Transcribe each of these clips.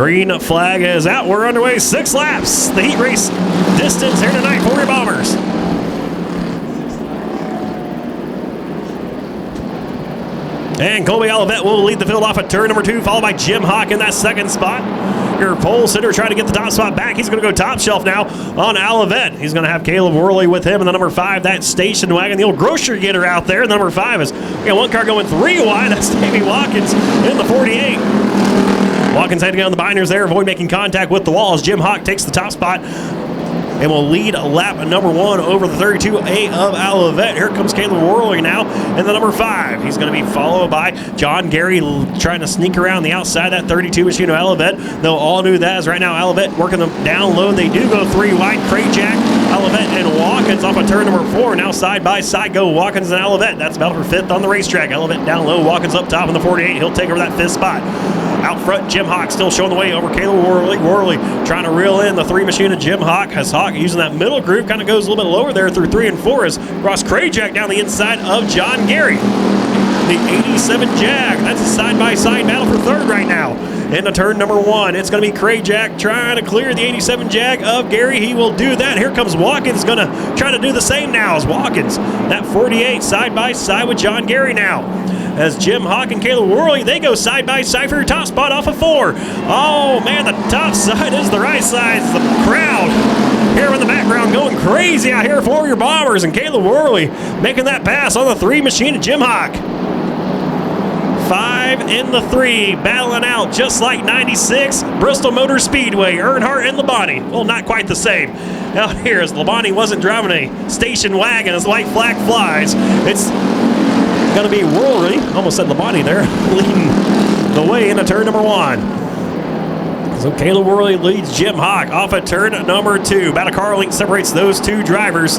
Green flag is out. We're underway. 6 laps. The heat race distance here tonight for your Bombers. And Colby Olivet will lead the field off at turn number 2, followed by Jim Hawk in that second spot. Your pole sitter trying to get the top spot back. He's going to go top shelf now on Olivet. He's going to have Caleb Worley with him in the number 5, that station wagon, the old grocery getter out there. The number 5 is one car going 3 wide. That's Davey Watkins in the 48. Watkins had to get on the binders there, avoid making contact with the walls. Jim Hawk takes the top spot and will lead lap number 1 over the 32A of Olivet. Here comes Caleb Worley now in the number 5. He's going to be followed by John Gary trying to sneak around the outside of that 32 machine of Olivet. They'll all do that as right now Olivet working them down low. They do go 3 wide. Crayjack, Olivet, and Watkins off of turn number 4. Now side by side go Watkins and Olivet. That's battle for 5th on the racetrack. Olivet down low, Watkins up top in the 48. He'll take over that 5th spot. Out front, Jim Hawk still showing the way over Caleb Worley. Worley trying to reel in the 3 machine of Jim Hawk. As Hawk using that middle groove, kind of goes a little bit lower there through 3 and 4 as Ross Crayjack down the inside of John Gary. The 87 Jag, that's a side-by-side battle for 3rd right now. Into turn number 1, it's going to be Crayjack trying to clear the 87 Jag of Gary. He will do that. Here comes Watkins, going to try to do the same now as Watkins. That 48 side-by-side with John Gary now. As Jim Hawk and Caleb Worley, they go side-by-side for your top spot off of 4. Oh, man, the top side is the right side. It's the crowd here in the background going crazy out here for your Bombers. And Caleb Worley making that pass on the 3 machine of Jim Hawk. 5 in the 3, battling out just like 96, Bristol Motor Speedway, Earnhardt and Labonte. Well, not quite the same. Out here, as Labonte wasn't driving a station wagon as white flag flies, it's going to be Worley, almost said Labonte there, leading the way into turn number 1. So Caleb Worley leads Jim Hawk off at turn number 2. About a car length separates those 2 drivers.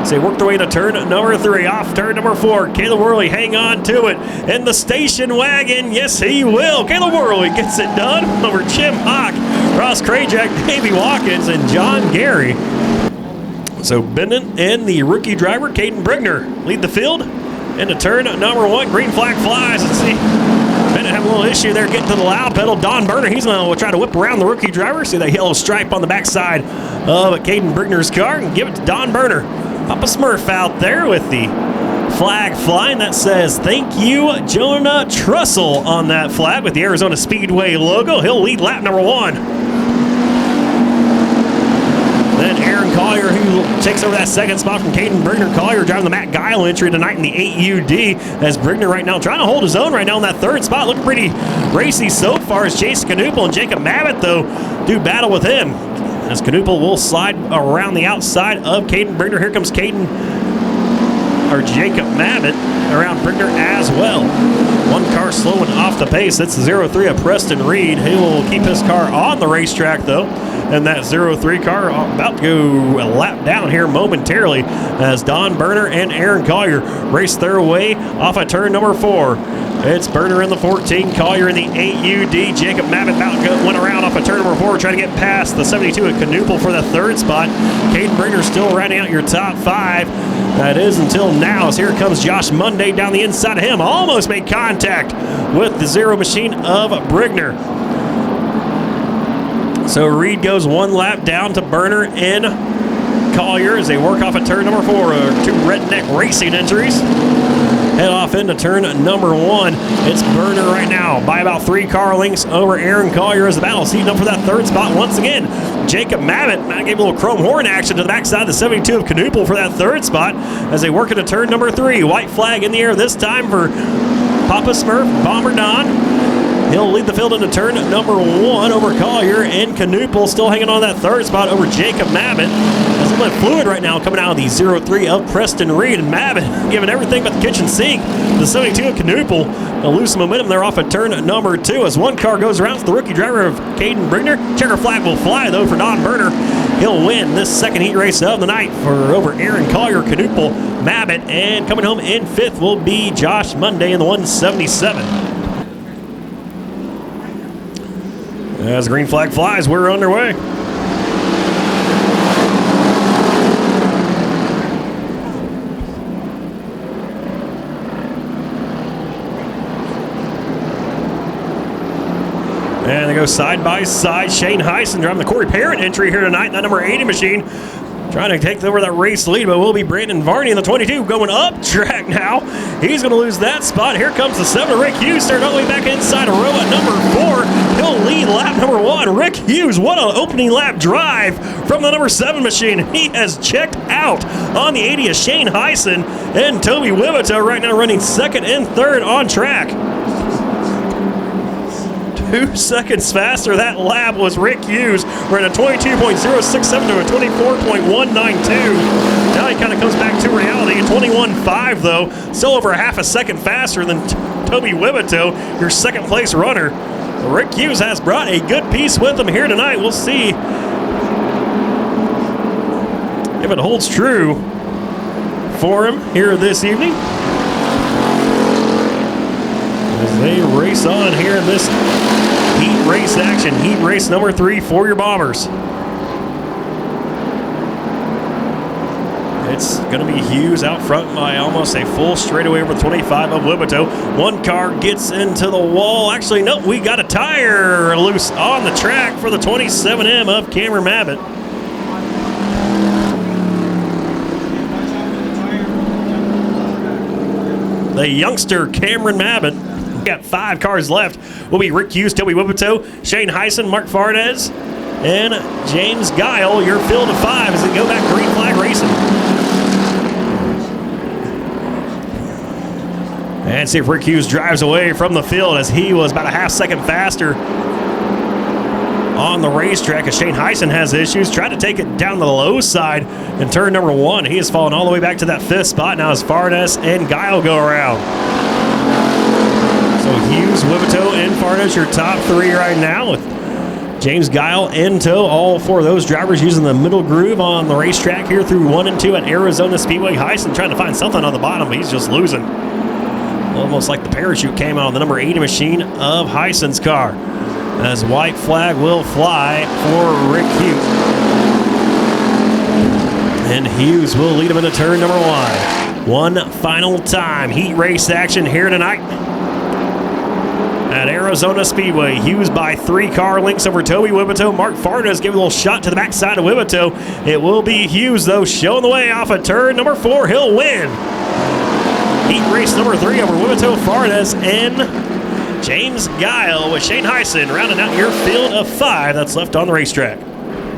So they work their way to turn number 3. Off turn number 4, Caleb Worley hang on to it in the station wagon. Yes, he will. Caleb Worley gets it done over Jim Hawk, Ross Crayjack, Davey Watkins, and John Gary. So Bennett and the rookie driver, Caden Brigner, lead the field into turn number 1. Green flag flies. Let's see. Bennett having a little issue there getting to the loud pedal. Don Berner, he's going to try to whip around the rookie driver. See that yellow stripe on the backside of Caden Brigner's car and give it to Don Berner. Papa Smurf out there with the flag flying that says thank you Jonah Trussell on that flag with the Arizona Speedway logo. He'll lead lap number 1. Then Aaron Collier, who takes over that second spot from Caden Brigner. Collier driving the Matt Guile entry tonight in the 8UD as Brigner right now trying to hold his own right now in that 3rd spot. Looking pretty racy so far as Jason Knoopel and Jacob Mabbitt, though, do battle with him. As Knoopel will slide around the outside of Caden Brigner. Here comes Jacob Mabbitt around Brigner as well. 1 car slowing off the pace. That's the 03 of Preston Reed. He will keep his car on the racetrack, though. And that 03 car about to go a lap down here momentarily as Don Berner and Aaron Collier race their way off of turn number 4. It's Berner in the 14, Collier in the 8UD. Jacob Mabbitt went around off of turn number 4, trying to get past the 72 at Knoopel for the 3rd spot. Caden Brigner still riding out your top 5. That is until now, as here comes Josh Monday down the inside of him. Almost made contact with the 0 machine of Brigner. So Reed goes 1 lap down to Berner and Collier as they work off at turn number 4. 2 redneck racing entries. Head off into turn number 1. It's Berner right now by about 3 car lengths over Aaron Collier as the battle seating up for that 3rd spot once again. Jacob Mabbitt gave a little chrome horn action to the backside of the 72 of Knoopel for that 3rd spot as they work into turn number 3. White flag in the air this time for Papa Smurf, Bomber Don. He'll lead the field into turn number 1 over Collier, and Knoopel still hanging on that 3rd spot over Jacob Mabbitt. There's a little fluid right now coming out of the 03 of Preston Reed, and Mabbitt giving everything but the kitchen sink. The 72 of Knoopel, they'll lose some momentum there off of turn number 2 as 1 car goes around to the rookie driver of Caden Brigner. Checker flag will fly though for Don Berner. He'll win this 2nd heat race of the night for over Aaron Collier, Knoopel, Mabbitt, and coming home in 5th will be Josh Monday in the 177. As the green flag flies, we're underway. And they go side by side. Shane Heisen driving the Corey Parent entry here tonight in that number 80 machine. Trying to take over that race lead, but will be Brandon Varney in the 22 going up track now. He's going to lose that spot. Here comes the 7. Rick Hughes starting all the way back inside a row at number 4. He'll lead lap number 1. Rick Hughes, what an opening lap drive from the number 7 machine. He has checked out on the 80 of Shane Heisen, and Toby Wiboto right now running 2nd and 3rd on track. 2 seconds faster that lap was Rick Hughes. We're at a 22.067 to a 24.192. Now he kind of comes back to reality. 21.5 though, still over a half a second faster than Toby Wiboto, your 2nd place runner. Rick Hughes has brought a good piece with him here tonight. We'll see if it holds true for him here this evening as they race on here in this heat race action. Heat race number 3 for your Bombers. It's going to be Hughes out front by almost a full straightaway over 25 of Wiboto. One car gets into the wall. Actually, no, we got a tire loose on the track for the 27M of Cameron Mabbitt. The youngster Cameron Mabbitt. Got 5 cars left. Will be Rick Hughes, Toby Wiboto, Shane Heisen, Mark Farnez, and James Guile. Your field of 5 as they go back green flag racing. And see if Rick Hughes drives away from the field as he was about a half second faster on the racetrack as Shane Heisen has issues. Tried to take it down the low side in turn number 1. He has fallen all the way back to that 5th spot now as Farnez and Guile go around. So Hughes, Wiboto, and Farnez, your top 3 right now, with James Guile in tow. All 4 of those drivers using the middle groove on the racetrack here through 1 and 2 at Arizona Speedway. Heisen trying to find something on the bottom, but he's just losing. Almost like the parachute came out on the number 80 machine of Heisen's car. As white flag will fly for Rick Hughes. And Hughes will lead him into turn number 1. One final time, heat race action here tonight at Arizona Speedway. Hughes by 3 car lengths over Toby Wiboto. Mark Farnez gave a little shot to the backside of Wiboto. It will be Hughes, though, showing the way off of turn number 4. He'll win heat race number 3 over Wiboto, Farnez, and James Guile with Shane Heisen rounding out your field of 5 that's left on the racetrack.